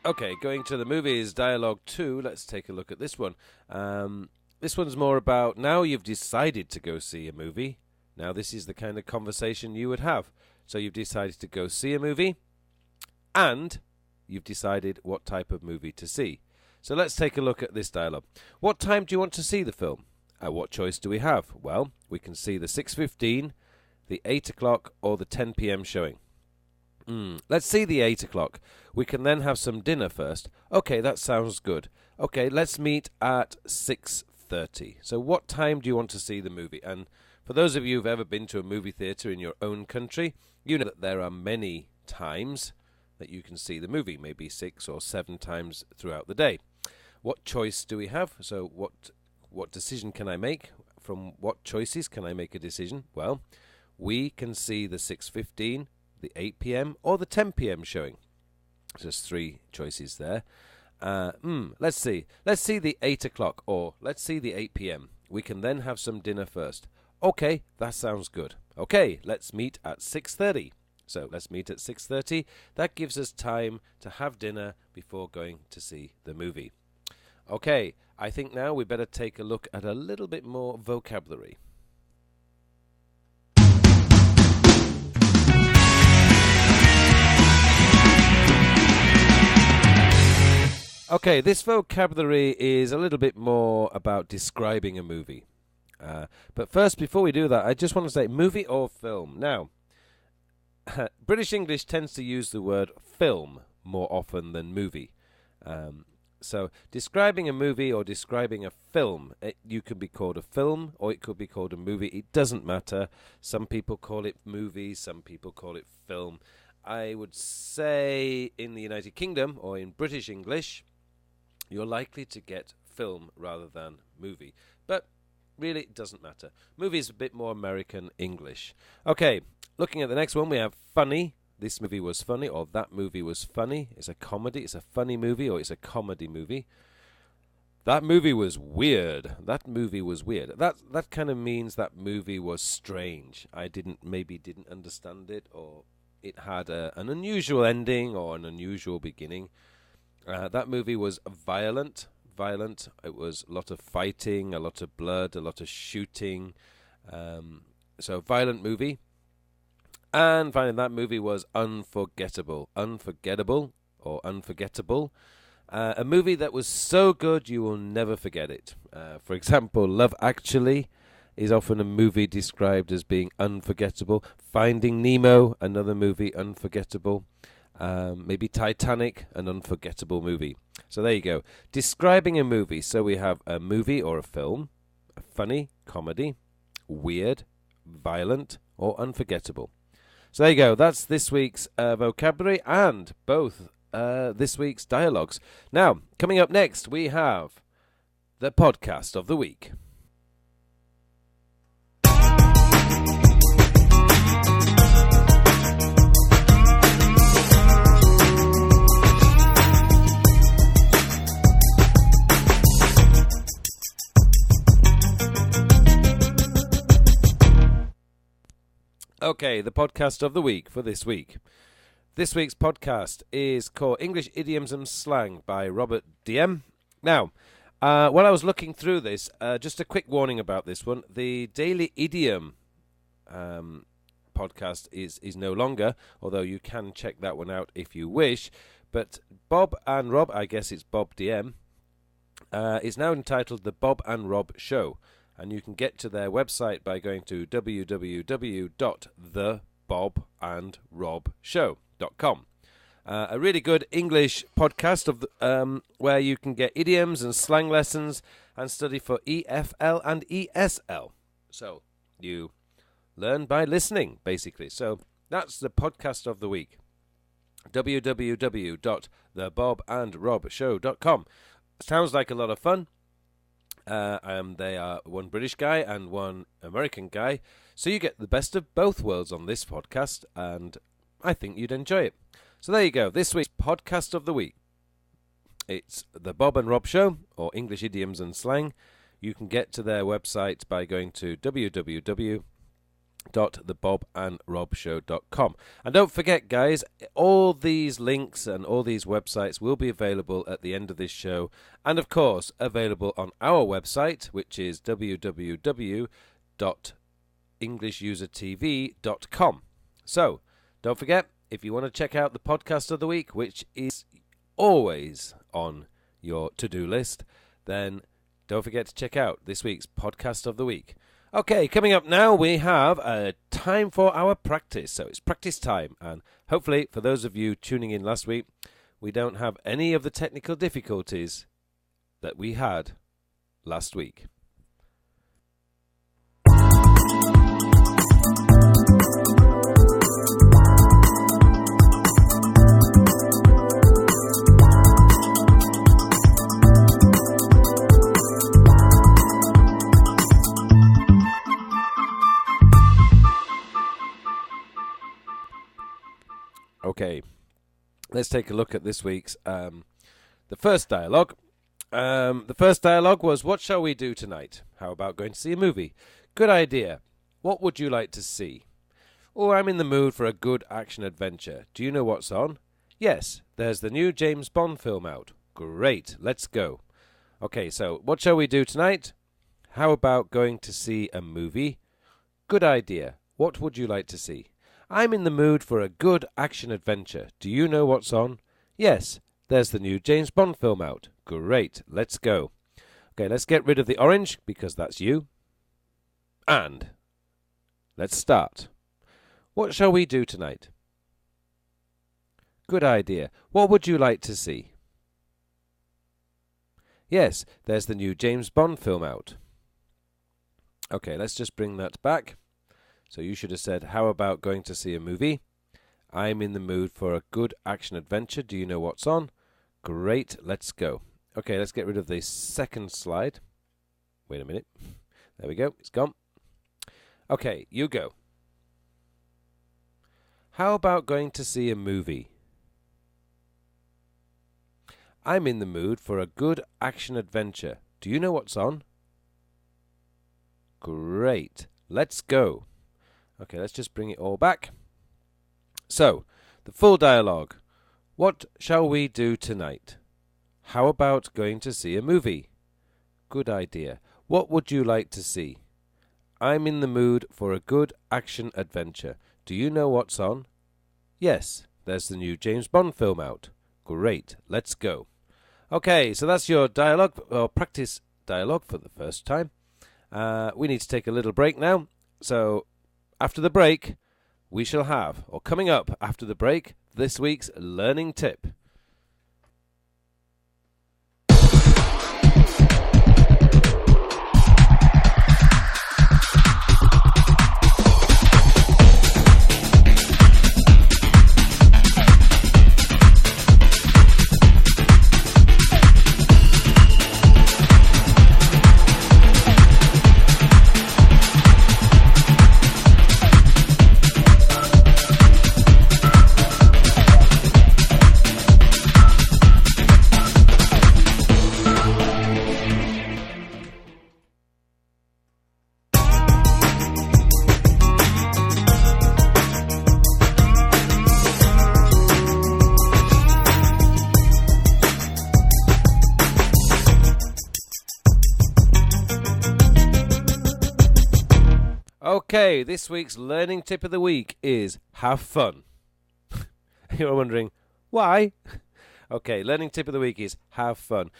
Okay, going to the movies, Dialogue 2, let's take a look at this one. This one's more about, now you've decided to go see a movie. Now this is the kind of conversation you would have. So you've decided to go see a movie, and you've decided what type of movie to see. So let's take a look at this dialogue. What time do you want to see the film? What choice do we have? Well, we can see the 6:15, the 8 o'clock, or the 10 p.m. showing. Let's see the 8 o'clock. We can then have some dinner first. Okay, that sounds good. Okay, let's meet at 6:30. So what time do you want to see the movie? And for those of you who've ever been to a movie theatre in your own country, you know that there are many times that you can see the movie, maybe 6 or 7 times throughout the day. What choice do we have? So what decision can I make? From what choices can I make a decision? Well, we can see the 6:15, the 8 p.m. or the 10 p.m. showing. Just 3 choices there. Let's see. Let's see the 8 o'clock, or let's see the 8 p.m. We can then have some dinner first. Okay, that sounds good. Okay, let's meet at 6:30. So let's meet at 6:30. That gives us time to have dinner before going to see the movie. Okay, I think now we better take a look at a little bit more vocabulary. Okay, this vocabulary is a little bit more about describing a movie. But first, before we do that, I just want to say movie or film. Now, British English tends to use the word film more often than movie. So describing a movie or describing a film, you could be called a film or it could be called a movie. It doesn't matter. Some people call it movie, some people call it film. I would say in the United Kingdom or in British English, you're likely to get film rather than movie. But really, it doesn't matter. Movie is a bit more American English. Okay, looking at the next one, we have funny. This movie was funny, or that movie was funny. It's a comedy. It's a funny movie, or it's a comedy movie. That movie was weird. That movie was weird. That kind of means that movie was strange. I didn't understand it, or it had an unusual ending or an unusual beginning. That movie was violent. It was a lot of fighting, a lot of blood, a lot of shooting. So violent movie. And finally, that movie was unforgettable. Unforgettable. A movie that was so good you will never forget it. For example, Love Actually is often a movie described as being unforgettable. Finding Nemo, another movie, unforgettable. Maybe Titanic, an unforgettable movie. So there you go. Describing a movie. So we have a movie or a film, a funny, comedy, weird, violent, or unforgettable. So there you go. That's this week's vocabulary and both this week's dialogues. Now, coming up next, we have the podcast of the week. Okay, the podcast of the week for this week. This week's podcast is called English Idioms and Slang by Robert DM. Now, while I was looking through this, just a quick warning about this one. The Daily Idiom podcast is no longer, although you can check that one out if you wish. But Bob and Rob, I guess it's Bob DM, is now entitled The Bob and Rob Show. And you can get to their website by going to www.thebobandrobshow.com. A really good English podcast of where you can get idioms and slang lessons and study for EFL and ESL. So you learn by listening, basically. So that's the podcast of the week. www.thebobandrobshow.com. Sounds like a lot of fun. They are one British guy and one American guy, so you get the best of both worlds on this podcast, and I think you'd enjoy it. So there you go. This week's podcast of the week. It's The Bob and Rob Show, or English Idioms and Slang. You can get to their website by going to www.thebobandrobshow.com. And don't forget, guys, all these links and all these websites will be available at the end of this show, and of course available on our website, which is www.englishusertv.com. So don't forget, if you want to check out the podcast of the week, which is always on your to-do list, then don't forget to check out this week's podcast of the week. Okay, coming up now, we have time for our practice. So it's practice time. And hopefully, for those of you tuning in last week, we don't have any of the technical difficulties that we had last week. Okay, let's take a look at this week's the first dialogue. The first dialogue was, what shall we do tonight? How about going to see a movie? Good idea. What would you like to see? Oh, I'm in the mood for a good action adventure. Do you know what's on? Yes, there's the new James Bond film out. Great, let's go. Okay, so what shall we do tonight? How about going to see a movie? Good idea. What would you like to see? I'm in the mood for a good action adventure. Do you know what's on? Yes, there's the new James Bond film out. Great, let's go. Okay, let's get rid of the orange, because that's you. And let's start. What shall we do tonight? Good idea. What would you like to see? Yes, there's the new James Bond film out. Okay, let's just bring that back. So you should have said, how about going to see a movie? I'm in the mood for a good action adventure. Do you know what's on? Great, let's go. Okay, let's get rid of the second slide. Wait a minute. There we go, it's gone. Okay, you go. How about going to see a movie? I'm in the mood for a good action adventure. Do you know what's on? Great, let's go. Okay, let's just bring it all back. So, the full dialogue. What shall we do tonight? How about going to see a movie? Good idea. What would you like to see? I'm in the mood for a good action adventure. Do you know what's on? Yes, there's the new James Bond film out. Great, let's go. Okay, so that's your dialogue, or practice dialogue for the first time. We need to take a little break now. So, after the break, we shall have, or coming up after the break, this week's learning tip. Okay, this week's learning tip of the week is have fun. You're wondering, why? Okay, learning tip of the week is have fun.